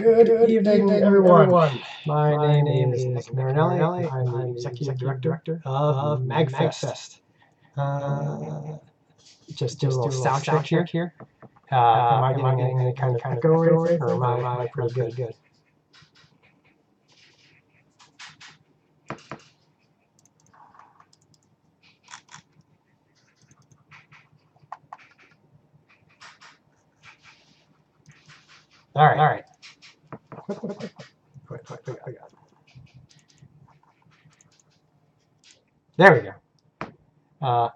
Good evening, everyone. My name is Nick Marinelli. I'm the Executive Director of MAGFest. Just do a little sound check here. Am I getting any kind of echo or anything, or am I pretty good? All right. Wait, I got it. There we go.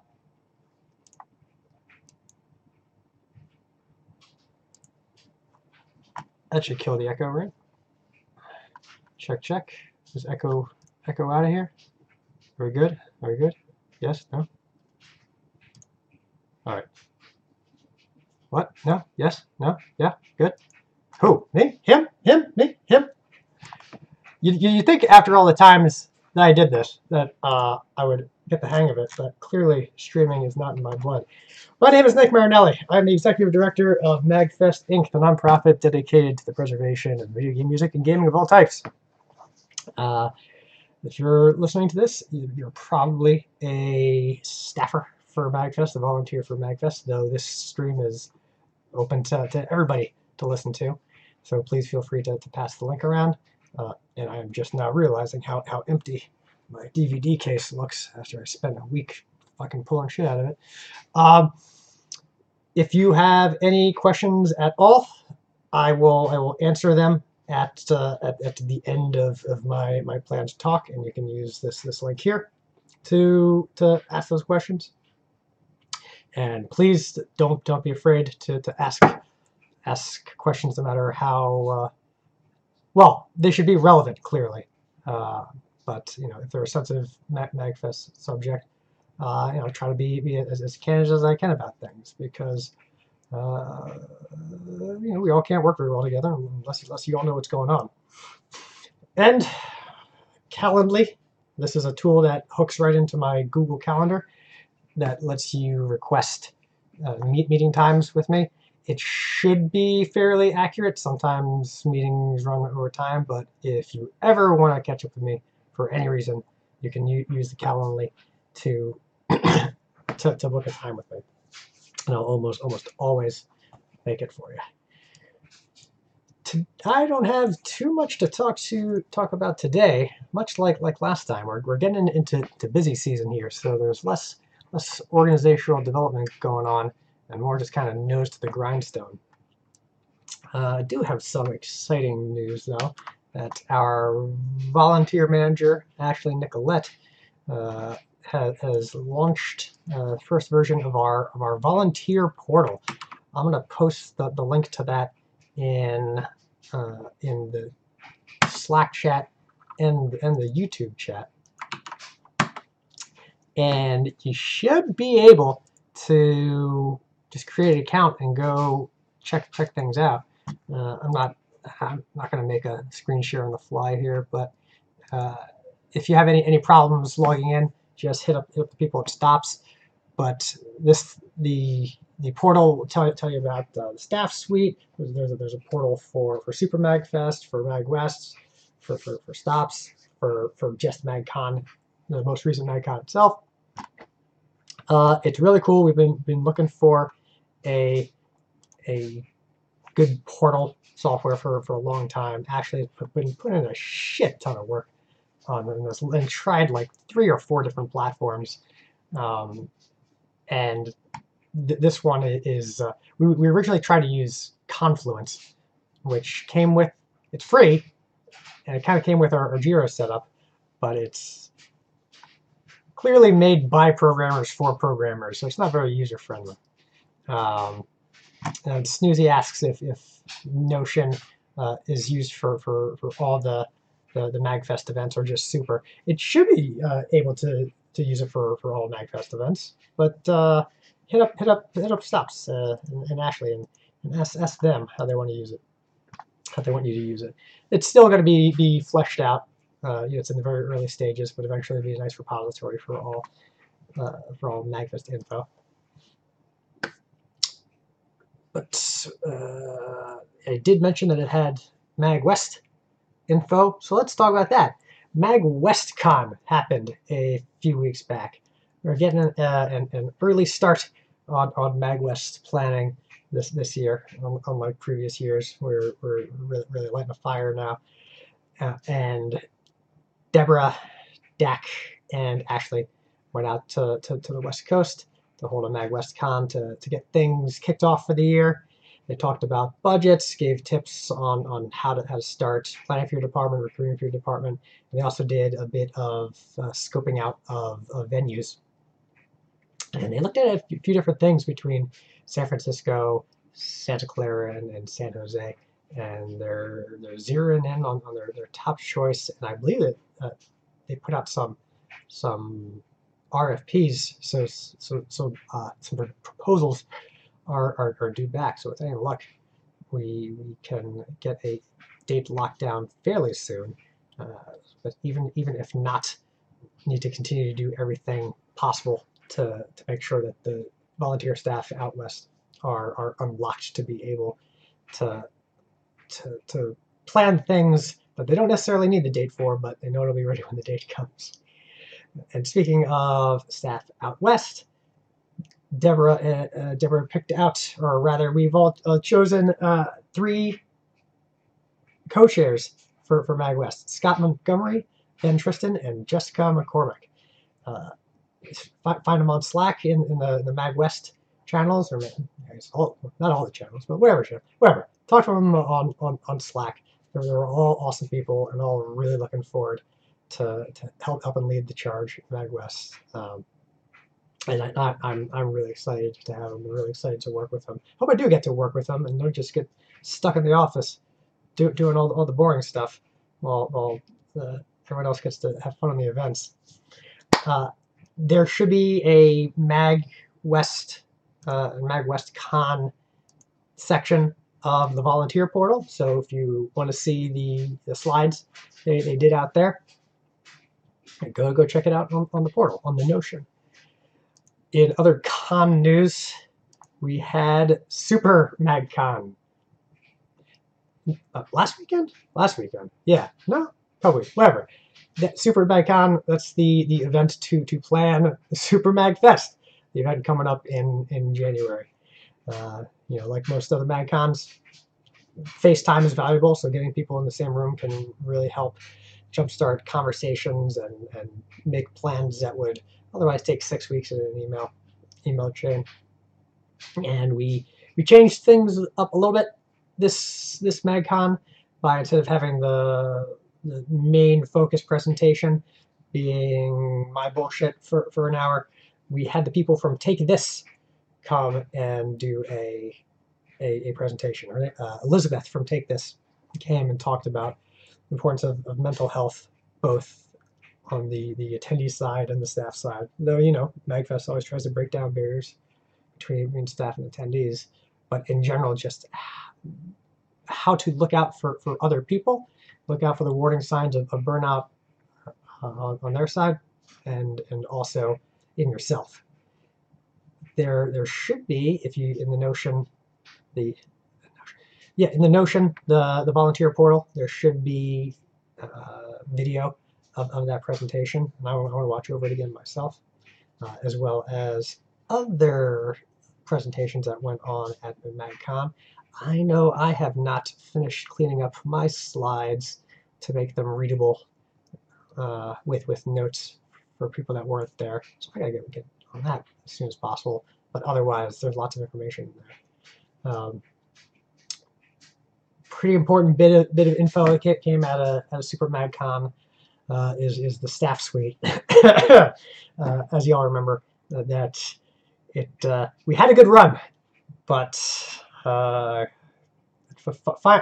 That should kill the echo, right? Check. Is echo out of here? Are we good? Yes? No? All right. What? No? Yes? No? Yeah? Good? Who? Me? Him? Me? Him? You think after all the times that I did this that I would get the hang of it, but clearly streaming is not in my blood. My name is Nick Marinelli. I'm the Executive Director of MAGFest, Inc., the nonprofit dedicated to the preservation of video game music and gaming of all types. If you're listening to this, you're probably a staffer for MAGFest, a volunteer for MAGFest, though this stream is open to everybody to listen to. So please feel free to pass the link around. And I am just now realizing how empty my DVD case looks after I spent a week fucking pulling shit out of it. If you have any questions at all, I will answer them at the end of my planned talk, and you can use this link here to ask those questions. And please don't be afraid to ask questions, no matter how well, they should be relevant, clearly. But if they're a sensitive MAGFest subject, try to be as candid as I can about things, because we all can't work very well together unless you all know what's going on. And Calendly, this is a tool that hooks right into my Google Calendar that lets you request meeting times with me. It should be fairly accurate. Sometimes meetings run over time, but if you ever want to catch up with me for any reason, you can use the Calendly to book a time with me, and I'll almost always make it for you. I don't have too much to talk about today. Much like last time, we're getting into busy season here, so there's less organizational development going on, and more just kind of nose to the grindstone. I do have some exciting news, though, that our volunteer manager, Ashley Nicolette, has launched the first version of our volunteer portal. I'm going to post the link to that in the Slack chat and the YouTube chat. And you should be able to just create an account and go check things out. I'm not going to make a screen share on the fly here, but if you have any problems logging in, just hit up the people at Stops. But the portal will tell you about the staff suite. There's a portal for Super MAGFest, for MAGWest, for Stops, for just MAGCon, the most recent MAGCon itself. It's really cool. We've been looking for a good portal software for a long time. Actually, been putting in a shit ton of work on this, and tried like 3 or 4 different platforms. And this one is we originally tried to use Confluence, which came with, it's free, and it kind of came with our Jira setup, but it's clearly made by programmers for programmers, so it's not very user friendly. And Snoozy asks if Notion is used for all the MAGFest events or just Super. It should be able to use it for all MAGFest events, but hit up Stops and Ashley and ask them how they want to use it, how they want you to use it. It's still going to be fleshed out. It's in the very early stages, but eventually it'll be a nice repository for all MAGFest info. But I did mention that it had MAGWest info. So let's talk about that. MAGWestCon happened a few weeks back. We're getting an early start on MAGWest planning this year, unlike previous years. We're really lighting a fire now. And Deborah, Dak, and Ashley went out to the West Coast to hold a MAGWestCon to get things kicked off for the year. They talked about budgets, gave tips on how to start planning for your department, recruiting for your department. And they also did a bit of scoping out of venues. And they looked at a few different things between San Francisco, Santa Clara, and San Jose. And they're zeroing in on their top choice. And I believe that they put out some RFPs, so some proposals are due back. So with any luck, we can get a date locked down fairly soon. But even if not, need to continue to do everything possible to make sure that the volunteer staff out west are unlocked to be able to plan things that they don't necessarily need the date for, but they know it'll be ready when the date comes. And speaking of staff out west, Deborah picked out, or rather, we've all chosen 3 co-chairs for MAGWest: Scott Montgomery, Ben Tristan, and Jessica McCormick. Find them on Slack in the MAGWest channels, or not all the channels, but whatever. Talk to them on Slack. They were all awesome people, and all really looking forward to help and lead the charge at MAGWest. And I'm really excited to have them. I'm really excited to work with them. Hope I do get to work with them and don't just get stuck in the office doing all the boring stuff while everyone else gets to have fun on the events. There should be a MAGWestCon section of the volunteer portal. So if you want to see the slides they did out there, go check it out on the portal, on the Notion. In other con news, we had Super MAGCon. Last weekend? Yeah, no, probably, whatever. That Super MAGCon, that's the event to plan the Super MAGFest, the event coming up in January. Like most other MAGCons, FaceTime is valuable, so getting people in the same room can really help jumpstart conversations and make plans that would otherwise take 6 weeks in an email chain. And we changed things up a little bit this MAGCon by, instead of having the main focus presentation being my bullshit for an hour, we had the people from Take This come and do a presentation. Elizabeth from Take This came and talked about the importance of mental health, both on the attendee side and the staff side. Though, MAGFest always tries to break down barriers between staff and attendees, but in general, just how to look out for other people, look out for the warning signs of burnout on their side, and also in yourself. There should be, if you in the Notion, the volunteer portal, there should be video of that presentation, and I want to watch over it again myself, as well as other presentations that went on at the MAGCon. I know I have not finished cleaning up my slides to make them readable with notes for people that weren't there, so I gotta get on that as soon as possible. But otherwise, there's lots of information in there. Pretty important bit of info that came out of Super MAGCon is the staff suite. As you all remember, that we had a good run, but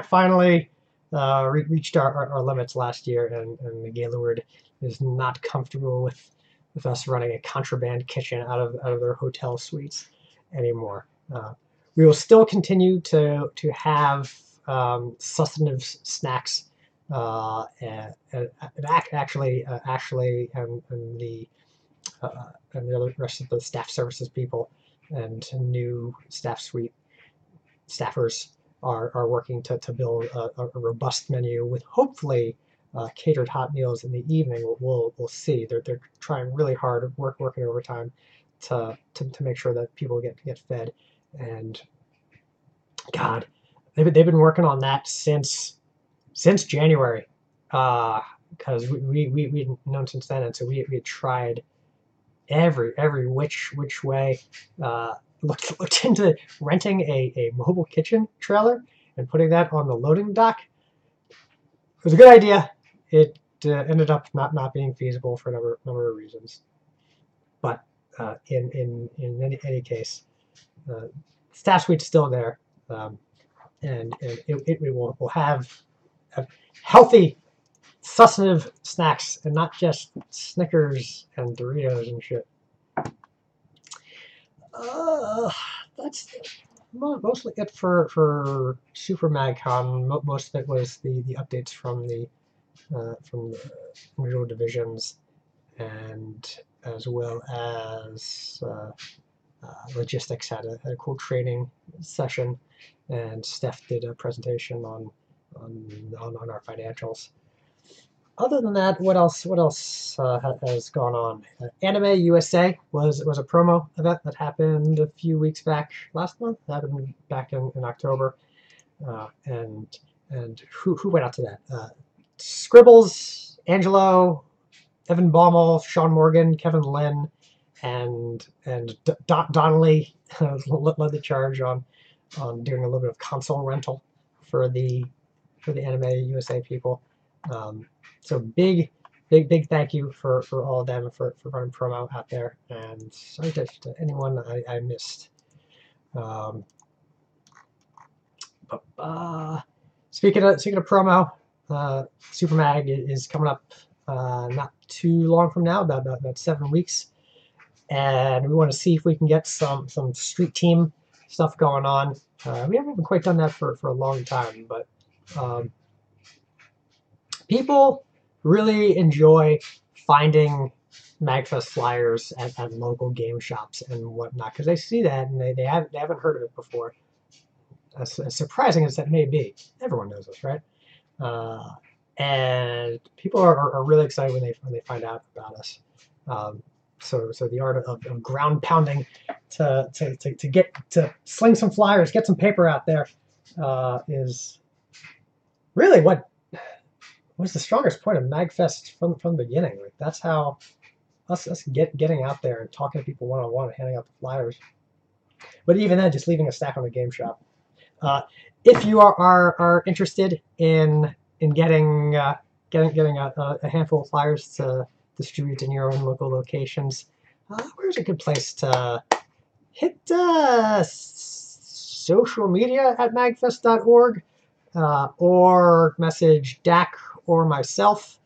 finally reached our limits last year, and the Gaylord is not comfortable with us running a contraband kitchen out of their hotel suites anymore. We will still continue to have sustenance snacks, and actually Ashley and the other rest of the staff services people and new staff suite staffers are working to build a robust menu with hopefully catered hot meals in the evening. We'll see. They're trying really hard, working overtime to make sure that people get fed. And God, they've been working on that since January, because we'd known since then, and so we had tried every which way. Looked into renting a mobile kitchen trailer and putting that on the loading dock. It was a good idea. It ended up not being feasible for a number of reasons. But in any case, staff suite's still there, and it will have healthy, sustainable snacks and not just Snickers and Doritos and shit. That's mostly it for Super MagCon. Most of it was the updates from the individual divisions, and as well as logistics had a cool training session, and Steph did a presentation on our financials. Other than that, what else has gone on? Anime USA was a promo event that happened a few weeks back last month. It happened back in October, and who went out to that? Scribbles, Angelo, Evan Baumel, Sean Morgan, Kevin Lynn, and Donnelly led the charge on doing a little bit of console rental for the Anime USA people. So big thank you for all of them for running promo out there, and sorry to anyone I missed. Speaking of promo, Super Mag is coming up not too long from now, about 7 weeks, and we want to see if we can get some street team stuff going on. We haven't quite done that for a long time, but people really enjoy finding MAGFest flyers at local game shops and whatnot, because they see that and they haven't heard of it before. As surprising as that may be, everyone knows this, right? And people are really excited when they find out about us. So the art of ground pounding to get to sling some flyers, get some paper out there, is really what was the strongest point of MAGFest from the beginning. Like, that's how us getting out there and talking to people one-on-one and handing out the flyers. But even then, just leaving a stack on the game shop. If you are interested in getting a handful of flyers to distribute in your own local locations, where's a good place to hit social media at magfest.org, or message Dak or myself,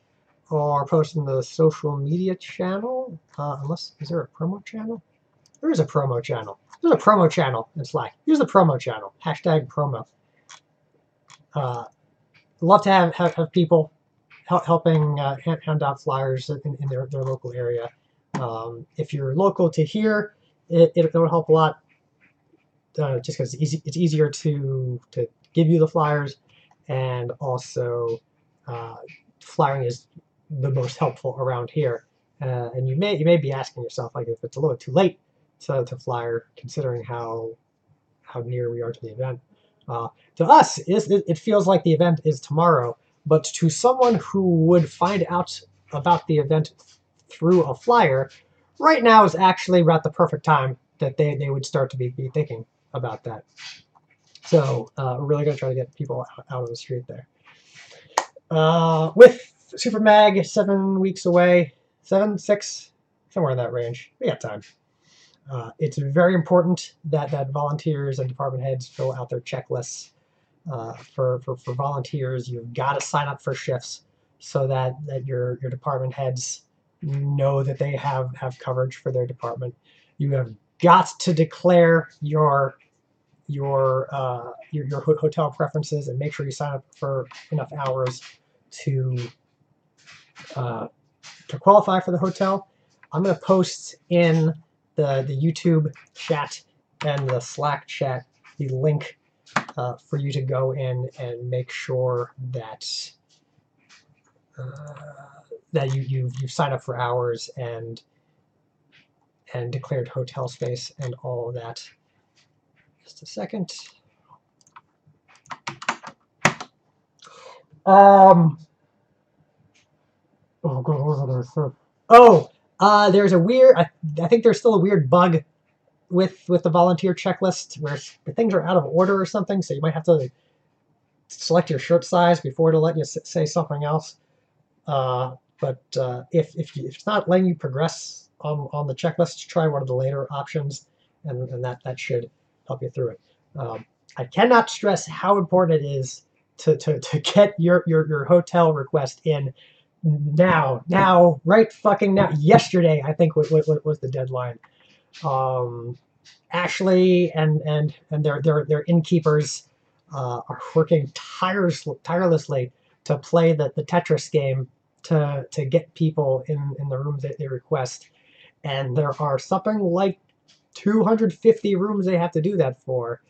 or post in the social media channel. Is there a promo channel? There is a promo channel. There's a promo channel in Slack. Use the promo channel. #promo. Love to have people helping hand out flyers in their local area. If you're local to here, it'll help a lot. Just because it's easier to give you the flyers, and also flyering is the most helpful around here. And you may be asking yourself, like, if it's a little too late to flyer, considering how near we are to the event. To us, it feels like the event is tomorrow, but to someone who would find out about the event through a flyer, right now is actually about the perfect time that they would start to be thinking about that. So we're really going to try to get people out on the street there. With Super Mag 7 weeks away, 7, 6, somewhere in that range, we got time. It's very important that volunteers and department heads fill out their checklists. For volunteers, you've got to sign up for shifts so that your department heads know that they have coverage for their department. You have got to declare your hotel preferences and make sure you sign up for enough hours to qualify for the hotel. I'm going to post in the YouTube chat and the Slack chat the link for you to go in and make sure that that you've signed up for hours and declared hotel space and all of that. Just a second. Oh, God, what was there? Oh, there's a weird. I think there's still a weird bug with the volunteer checklist where the things are out of order or something. So you might have to select your shirt size before to let you say something else. But if it's not letting you progress on the checklist, try one of the later options, and that should help you through it. I cannot stress how important it is to get your hotel request in now, right fucking now. Yesterday, I think was the deadline. Ashley and their innkeepers are working tirelessly to play the Tetris game to get people in the rooms that they request. And there are something like 250 rooms they have to do that for,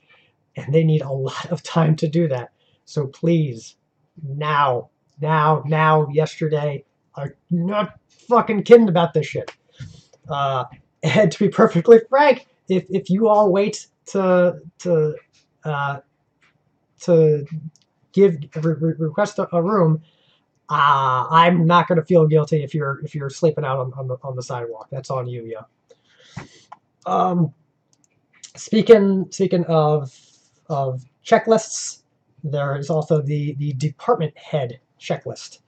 and they need a lot of time to do that. So please, now, yesterday, are not fucking kidding about this shit. And to be perfectly frank, if you all wait to request a room, I'm not going to feel guilty if you're sleeping out on the sidewalk. That's on you, yeah. Speaking of checklists, there is also the department head checklist,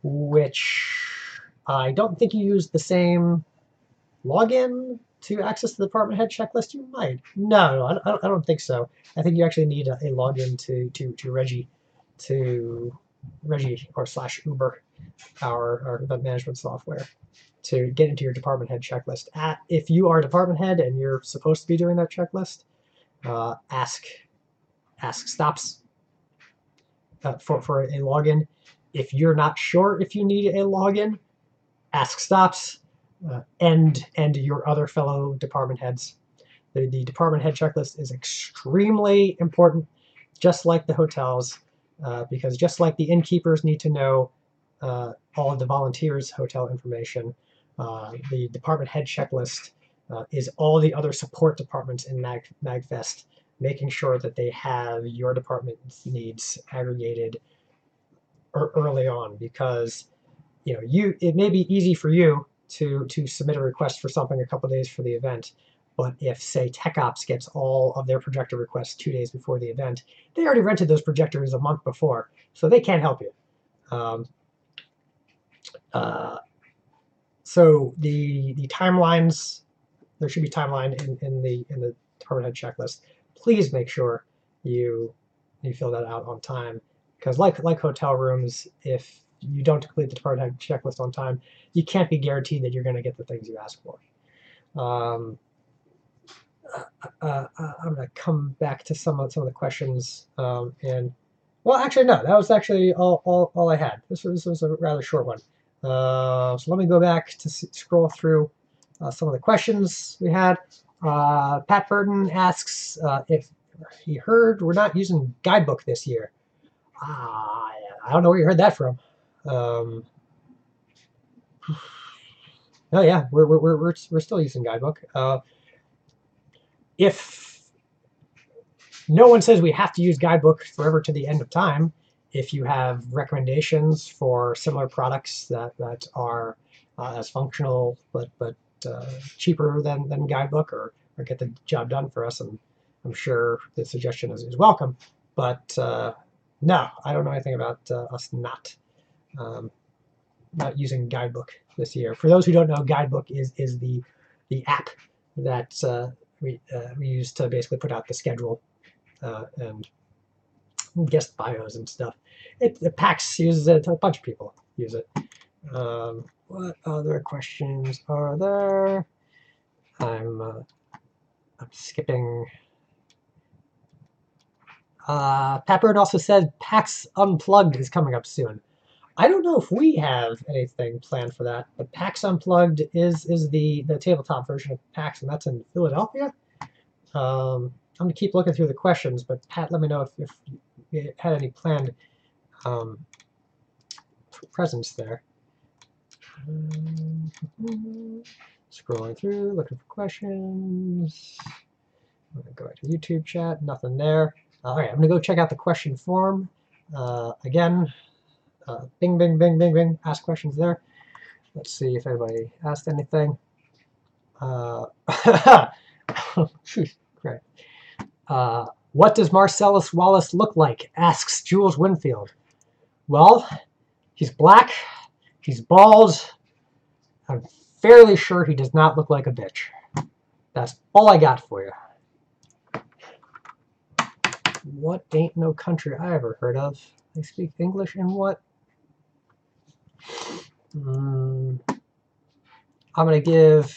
which I don't think you use the same login to access the department head checklist. You might. No, I don't think so. I think you actually need a login to Reggie or /Uber, our event management software, to get into your department head checklist. If you are a department head and you're supposed to be doing that checklist, ask stops for a login. If you're not sure if you need a login, ask stops and your other fellow department heads. The department head checklist is extremely important, just like the hotels, because just like the innkeepers need to know all of the volunteers' hotel information, the department head checklist is all the other support departments in MAGFest, making sure that they have your department's needs aggregated early on, because it may be easy for you to submit a request for something a couple days for the event, but if, say, Tech Ops gets all of their projector requests 2 days before the event, they already rented those projectors a month before, so they can't help you. So the timelines, there should be timeline in the department head checklist. Please make sure you fill that out on time, because like hotel rooms, if you don't complete the department head checklist on time, you can't be guaranteed that you're going to get the things you ask for. I'm going to come back to some of the questions, and well, actually no, that was actually all I had. This was a rather short one. So let me go back to scroll through some of the questions we had. Pat Burton asks if he heard we're not using Guidebook this year. I don't know where you heard that from. Oh yeah, we're still using Guidebook. If no one says we have to use Guidebook forever to the end of time, if you have recommendations for similar products that are as functional but cheaper than Guidebook, or get the job done for us, and I'm sure the suggestion is welcome. But no, I don't know anything about us not using Guidebook this year. For those who don't know, Guidebook is the app that we use to basically put out the schedule and guest bios and stuff. The PAX uses it. A bunch of people use it. What other questions are there? I'm skipping. Pat Bird also said PAX Unplugged is coming up soon. I don't know if we have anything planned for that, but PAX Unplugged is the tabletop version of PAX, and that's in Philadelphia. I going to keep looking through the questions, but Pat, let me know if you had any planned presents there. Scrolling through, looking for questions. I'm going to go back to the YouTube chat. Nothing there. All right, I'm going to go check out the question form. Again, bing, bing, bing, bing, bing. Ask questions there. Let's see if anybody asked anything. Great. What does Marcellus Wallace look like? Asks Jules Winfield. Well, he's black. He's bald. I'm fairly sure he does not look like a bitch. That's all I got for you. What ain't no country I ever heard of? They speak English in what? I'm going to give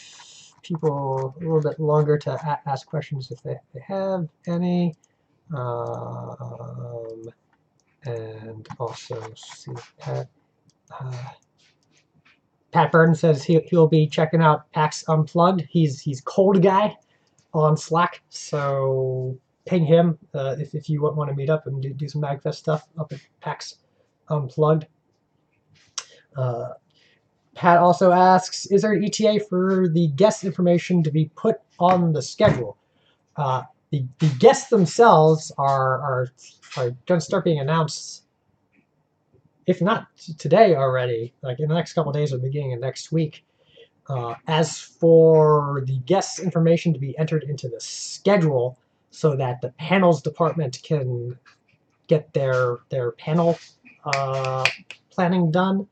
people a little bit longer to ask questions if they have any. And also see Pat. Pat Burton says he'll be checking out PAX Unplugged. He's Cold Guy on Slack, so ping him if you want to meet up and do some MAGFest stuff up at PAX Unplugged. Pat also asks, is there an ETA for the guest information to be put on the schedule? The guests themselves are going to start being announced, if not today already, like in the next couple of days or beginning of next week. As for the guests' information to be entered into the schedule so that the panels department can get their panel planning done,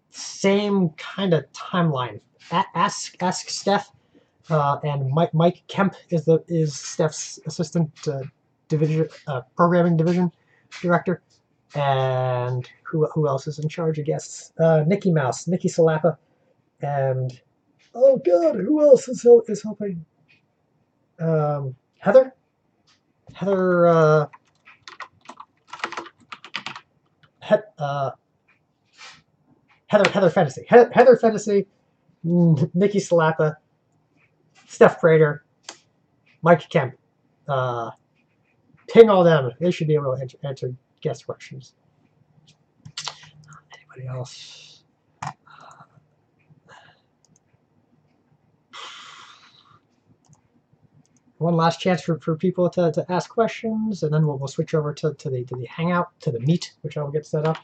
same kind of timeline. Ask Steph, and Mike Kemp is Steph's assistant division programming division director. And who else is in charge of guests? Nikki Mouse, Nikki Salapa, and oh god, who else is helping? Heather Fantasy, Heather Fantasy, Nikki Salapa, Steph Prater, Mike Kemp. Ping all them. They should be able to answer guest questions. Anybody else? One last chance for people to ask questions, and then we'll switch over to the Hangout, to the Meet, which I will get set up.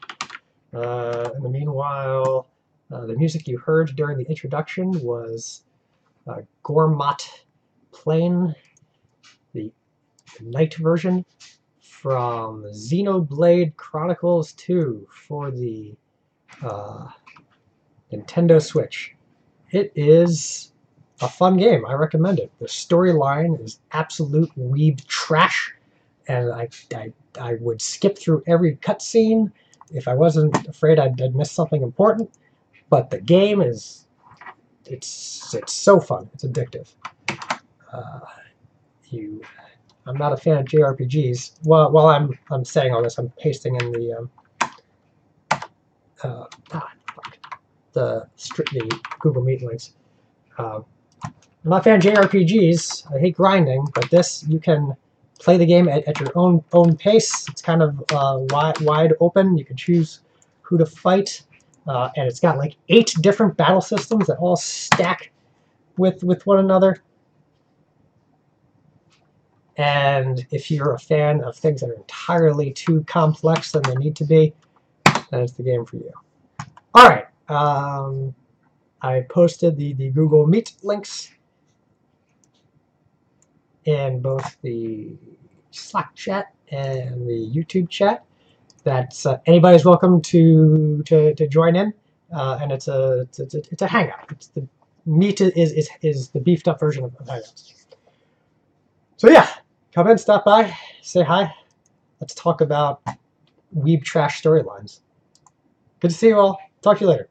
In the meanwhile, the music you heard during the introduction was Gormat Plain, the night version from Xenoblade Chronicles 2 for the Nintendo Switch. It is a fun game. I recommend it. The storyline is absolute weeb trash, and I would skip through every cutscene if I wasn't afraid I'd miss something important. But the game is it's so fun. It's addictive. I'm not a fan of JRPGs. While I'm saying all this, I'm pasting in the the Google Meet links. I'm not a fan of JRPGs. I hate grinding, but this, you can play the game at your own pace. It's kind of wide open. You can choose who to fight, and it's got like 8 different battle systems that all stack with one another. And if you're a fan of things that are entirely too complex than they need to be, then it's the game for you. All right. I posted the Google Meet links in both the Slack chat and the YouTube chat. That's anybody's welcome to join in, and it's a hangout. It's the Meet is the beefed up version of Hangouts. So yeah, come in, stop by, say hi. Let's talk about weeb trash storylines. Good to see you all. Talk to you later.